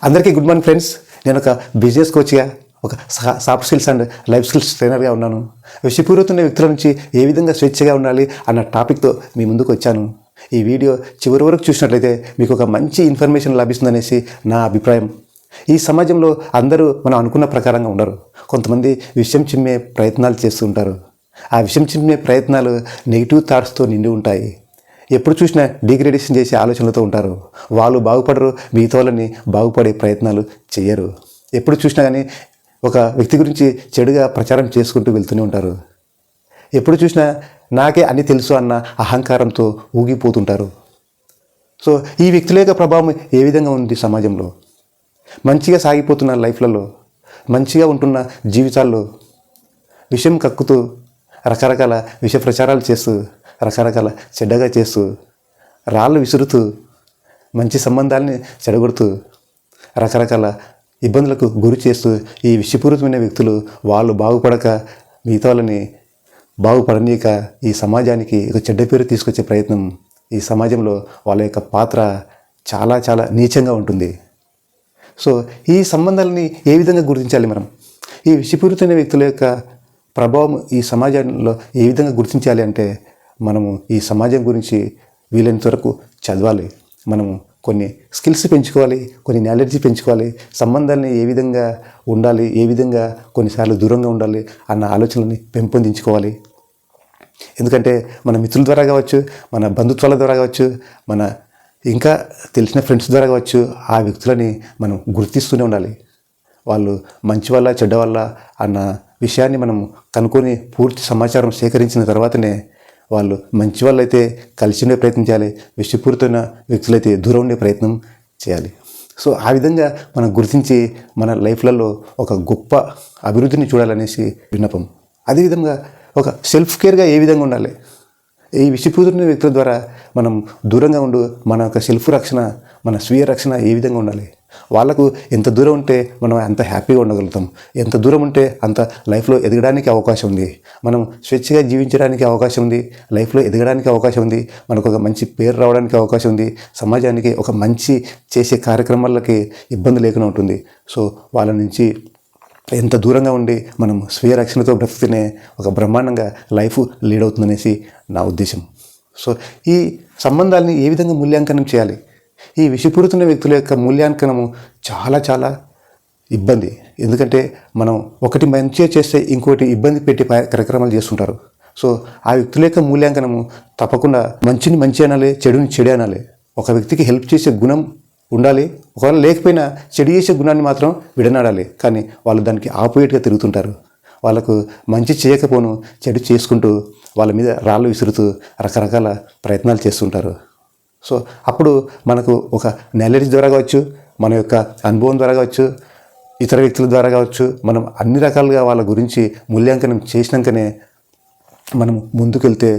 అందరికీ good morning friends. నేను ఒక బిజినెస్ కోచ్గా, ఒక soft skills and life skills ట్రైనర్గా ఉన్నాను. విషపూరితమైన వ్యక్తుల నుంచి ఏ విధంగా స్వేచ్ఛగా ఉండాలి అన్న టాపిక్తో మీ ముందుకు వచ్చాను. ఈ వీడియో చివరి వరకు చూసినట్లయితే మీకు ఒక మంచి ఇన్ఫర్మేషన్ లభిస్తుందనేసి నా అభిప్రాయం. ఈ సమాజంలో అందరూ మనం అనుకున్న ప్రకారంగా ఉండరు. కొంతమంది విషయం చిమ్మే ప్రయత్నాలు చేస్తూ ఉంటారు. ఆ విషయం చిమ్మే ప్రయత్నాలు నెగిటివ్ థాట్స్తో నిండి ఉంటాయి. ఎప్పుడు చూసినా డిగ్రేడేషన్ చేసే ఆలోచనలతో ఉంటారు. వాళ్ళు బాగుపడరు, మిగతా వాళ్ళని బాగుపడే ప్రయత్నాలు చేయరు. ఎప్పుడు చూసినా కానీ ఒక వ్యక్తి గురించి చెడుగా ప్రచారం చేసుకుంటూ వెళ్తూనే ఉంటారు. ఎప్పుడు చూసినా నాకే అన్నీ తెలుసు అన్న అహంకారంతో ఊగిపోతుంటారు. సో ఈ వ్యక్తుల యొక్క ప్రభావం ఏ విధంగా ఉంది సమాజంలో? మంచిగా సాగిపోతున్న లైఫ్లలో, మంచిగా ఉంటున్న జీవితాల్లో విషం కక్కుతూ, రకరకాల విష ప్రచారాలు చేస్తూ, రకరకాల చెడ్డగా చేస్తూ, రాళ్ళు విసురుతూ, మంచి సంబంధాలని చెడగొడుతూ, రకరకాల ఇబ్బందులకు గురి చేస్తూ ఈ విషపూరితమైన వ్యక్తులు వాళ్ళు బాగుపడక మిగతా వాళ్ళని బాగుపడనీయక ఈ సమాజానికి ఒక చెడ్డ పేరు తీసుకొచ్చే ప్రయత్నం, ఈ సమాజంలో వాళ్ళ యొక్క పాత్ర చాలా చాలా నీచంగా ఉంటుంది. సో ఈ సంబంధాలని ఏ విధంగా గుర్తించాలి మనం? ఈ విషపూరితమైన వ్యక్తుల యొక్క ప్రభావం ఈ సమాజంలో ఏ విధంగా గుర్తించాలి అంటే, మనము ఈ సమాజం గురించి వీలైనంత వరకు చదవాలి. మనము కొన్ని స్కిల్స్ పెంచుకోవాలి, కొన్ని నాలెడ్జ్ పెంచుకోవాలి. సంబంధాలని ఏ విధంగా ఉండాలి, ఏ విధంగా కొన్నిసార్లు దూరంగా ఉండాలి అన్న ఆలోచనని పెంపొందించుకోవాలి. ఎందుకంటే మన మిత్రుల ద్వారా కావచ్చు, మన బంధుత్వాల ద్వారా కావచ్చు, మన ఇంకా తెలిసిన ఫ్రెండ్స్ ద్వారా కావచ్చు, ఆ వ్యక్తులని మనం గుర్తిస్తూనే ఉండాలి. వాళ్ళు మంచి వల్ల చెడ్డ వల్ల అన్న విషయాన్ని మనం కనుక్కొని పూర్తి సమాచారం సేకరించిన తర్వాతనే వాళ్ళు మంచి వాళ్ళైతే కలిసి ఉండే ప్రయత్నం చేయాలి, విషపూరితమైన వ్యక్తులైతే దూరం ఉండే ప్రయత్నం చేయాలి. సో ఆ విధంగా మనం గుర్తించి మన లైఫ్లలో ఒక గొప్ప అభివృద్ధిని చూడాలనేసి విన్నపం. అదేవిధంగా ఒక సెల్ఫ్ కేర్గా ఏ విధంగా ఉండాలి? ఈ విషపూరితమైన వ్యక్తుల ద్వారా మనం దూరంగా ఉండు మన యొక్క సెల్ఫ్ రక్షణ, మన స్వీయ రక్షణ ఏ విధంగా ఉండాలి? వాళ్ళకు ఎంత దూరం ఉంటే మనం అంత హ్యాపీగా ఉండగలుగుతాం, ఎంత దూరం ఉంటే అంత లైఫ్లో ఎదగడానికి అవకాశం ఉంది, మనం స్వేచ్ఛగా జీవించడానికి అవకాశం ఉంది, లైఫ్లో ఎదగడానికి అవకాశం ఉంది, మనకు ఒక మంచి పేరు రావడానికి అవకాశం ఉంది, సమాజానికి ఒక మంచి చేసే కార్యక్రమాలకి ఇబ్బంది లేకుండా ఉంటుంది. సో వాళ్ళ నుంచి ఎంత దూరంగా ఉండి మనం స్వీయ రక్షణతో బ్రతికితేనే ఒక బ్రహ్మాండంగా లైఫ్ లీడ్ అవుతుందనేసి నా ఉద్దేశం. సో ఈ సంబంధాలని ఏ విధంగా మూల్యాంకనం చేయాలి? ఈ విషపూరితమైన వ్యక్తుల యొక్క మూల్యాంకనము చాలా చాలా ఇబ్బంది. ఎందుకంటే మనం ఒకటి మంచిగా చేస్తే ఇంకోటి ఇబ్బంది పెట్టి కార్యక్రమాలు చేస్తుంటారు. సో ఆ వ్యక్తుల యొక్క మూల్యాంకనము తప్పకుండా మంచిని మంచి అనాలి, చెడుని చెడు అనాలి. ఒక వ్యక్తికి హెల్ప్ చేసే గుణం ఉండాలి, ఒకవేళ లేకపోయినా చెడు చేసే గుణాన్ని మాత్రం విడనాడాలి. కానీ వాళ్ళు దానికి ఆపోజిట్గా తిరుగుతుంటారు. వాళ్ళకు మంచి చేయకపోను చెడు చేసుకుంటూ వాళ్ళ మీద రాళ్ళు విసురుతూ రకరకాల ప్రయత్నాలు చేస్తుంటారు. సో అప్పుడు మనకు ఒక నాలెడ్జ్ ద్వారా కావచ్చు, మన యొక్క అనుభవం ద్వారా కావచ్చు, ఇతర వ్యక్తుల ద్వారా కావచ్చు, మనం అన్ని రకాలుగా వాళ్ళ గురించి మూల్యాంకనం చేసినాకనే మనం ముందుకెళ్తే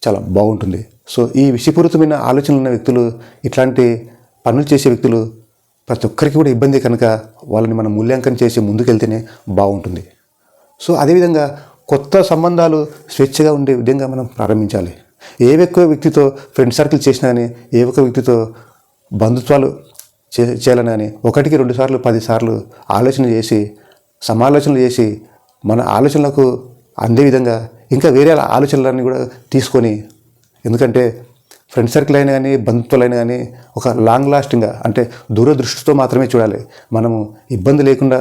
చాలా బాగుంటుంది. సో ఈ విషపూరితమైన ఆలోచనలు ఉన్న వ్యక్తులు, ఇట్లాంటి పనులు చేసే వ్యక్తులు ప్రతి ఒక్కరికి కూడా ఇబ్బంది కనుక వాళ్ళని మనం మూల్యాంకనం చేసి ముందుకెళ్తేనే బాగుంటుంది. సో అదేవిధంగా కొత్త సంబంధాలు స్వేచ్ఛగా ఉండే విధంగా మనం ప్రారంభించాలి. ఏ ఒక్క వ్యక్తితో ఫ్రెండ్ సర్కిల్ చేసినా కానీ, ఏ ఒక్క వ్యక్తితో బంధుత్వాలు చేయాలని కానీ 1కి 2 సార్లు 10 సార్లు ఆలోచన చేసి, సమాలోచనలు చేసి, మన ఆలోచనలకు అందే విధంగా ఇంకా వేరే ఆలోచనలన్నీ కూడా తీసుకొని, ఎందుకంటే ఫ్రెండ్ సర్కిల్ అయినా కానీ బంధుత్వాలు అయినా కానీ ఒక లాంగ్ లాస్టింగ్గా, అంటే దూరదృష్టితో మాత్రమే చూడాలి. మనము ఇబ్బంది లేకుండా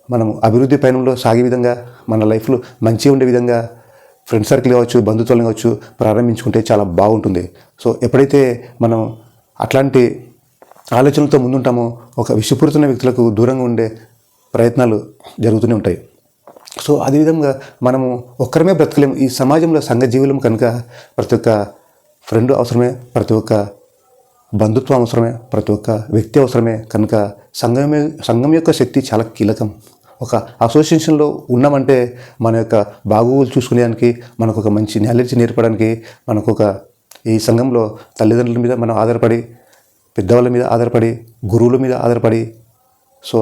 మనము అభివృద్ధి పయనంలో సాగే విధంగా, మన లైఫ్లో మంచిగా ఉండే విధంగా ఫ్రెండ్ సర్కిల్ కావచ్చు, బంధుత్వాలు కావచ్చు ప్రారంభించుకుంటే చాలా బాగుంటుంది. సో ఎప్పుడైతే మనం అట్లాంటి ఆలోచనలతో ముందుంటామో ఒక విషపూరితమైన వ్యక్తులకు దూరంగా ఉండే ప్రయత్నాలు జరుగుతూనే ఉంటాయి. సో అదేవిధంగా మనము ఒక్కరమే బ్రతకలేము. ఈ సమాజంలో సంఘజీవులం కనుక ప్రతి ఒక్క ఫ్రెండ్ అవసరమే, ప్రతి ఒక్క బంధుత్వం అవసరమే, ప్రతి ఒక్క వ్యక్తి అవసరమే. కనుక సంఘం యొక్క శక్తి చాలా కీలకం. ఒక అసోసియేషన్లో ఉన్నామంటే మన యొక్క బాగోగులు చూసుకునేదానికి, మనకు ఒక మంచి నాలెడ్జ్ నేర్పడానికి, మనకు ఒక ఈ సంఘంలో తల్లిదండ్రుల మీద మనం ఆధారపడి, పెద్దవాళ్ళ మీద ఆధారపడి, గురువుల మీద ఆధారపడి సో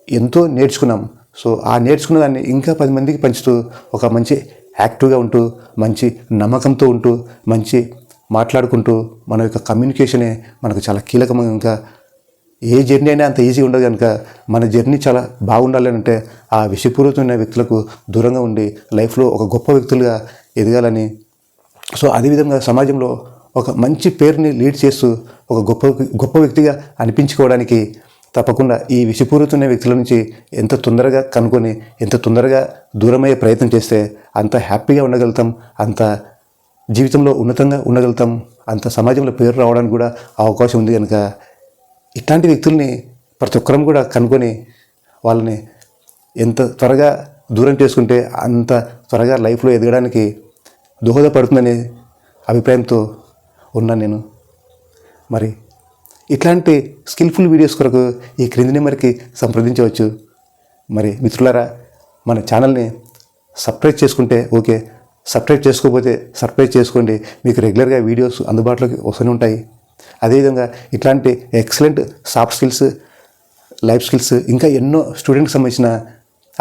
ఎంతో నేర్చుకున్నాం. సో ఆ నేర్చుకున్న దాన్ని ఇంకా 10 మందికి పంచుతూ ఒక మంచి యాక్టివ్గా ఉంటూ, మంచి నమ్మకంతో ఉంటూ, మంచి మాట్లాడుకుంటూ, మన యొక్క కమ్యూనికేషనే మనకు చాలా కీలకంగా ఏ జర్నీ అయినా అంత ఈజీ ఉండదు కనుక మన జర్నీ చాలా బాగుండాలి అంటే ఆ విషపూరితమైన వ్యక్తులకు దూరంగా ఉండి లైఫ్లో ఒక గొప్ప వ్యక్తులుగా ఎదగాలని, సో అదేవిధంగా సమాజంలో ఒక మంచి పేరుని లీడ్ చేస్తూ ఒక గొప్ప వ్యక్తిగా అనిపించుకోవడానికి తప్పకుండా ఈ విషపూరితమైన వ్యక్తుల నుంచి ఎంత తొందరగా కనుక్కొని ఎంత తొందరగా దూరమయ్యే ప్రయత్నం చేస్తే అంత హ్యాపీగా ఉండగలుగుతాం, అంత జీవితంలో ఉన్నతంగా ఉండగలుగుతాం, అంత సమాజంలో పేరు రావడానికి కూడా అవకాశం ఉంది కనుక ఇట్లాంటి వ్యక్తుల్ని ప్రతి ఒక్కరం కూడా కనుక్కొని వాళ్ళని ఎంత త్వరగా దూరం చేసుకుంటే అంత త్వరగా లైఫ్లో ఎదగడానికి దోహదపడుతుందనే అభిప్రాయంతో ఉన్నాను నేను. మరి ఇట్లాంటి స్కిల్ఫుల్ వీడియోస్ కొరకు ఈ క్రింది నెంబర్కి సంప్రదించవచ్చు. మరి మిత్రులారా, మన ఛానల్ని సబ్స్క్రైబ్ చేసుకుంటే ఓకే, సబ్స్క్రైబ్ చేసుకోకపోతే సబ్స్క్రైబ్ చేసుకోండి. మీకు రెగ్యులర్గా వీడియోస్ అందుబాటులోకి వస్తూనే ఉంటాయి. అదేవిధంగా ఇట్లాంటి excellent soft skills, life skills, ఇంకా ఎన్నో స్టూడెంట్కి సంబంధించిన,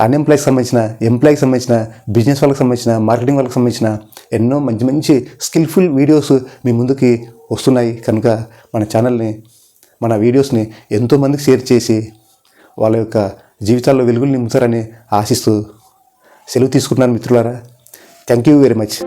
అన్ఎంప్లాయ్కి సంబంధించిన, ఎంప్లాయ్కి సంబంధించిన, బిజినెస్ వాళ్ళకి సంబంధించిన, మార్కెటింగ్ వాళ్ళకి సంబంధించిన ఎన్నో మంచి మంచి స్కిల్ఫుల్ వీడియోస్ మీ ముందుకి వస్తున్నాయి కనుక మన ఛానల్ని, మన వీడియోస్ని ఎంతోమందికి షేర్ చేసి వాళ్ళ యొక్క జీవితాల్లో వెలుగులు నింపుతారని ఆశిస్తూ సెలవు తీసుకుంటున్నాను మిత్రులారా. Thank you very much.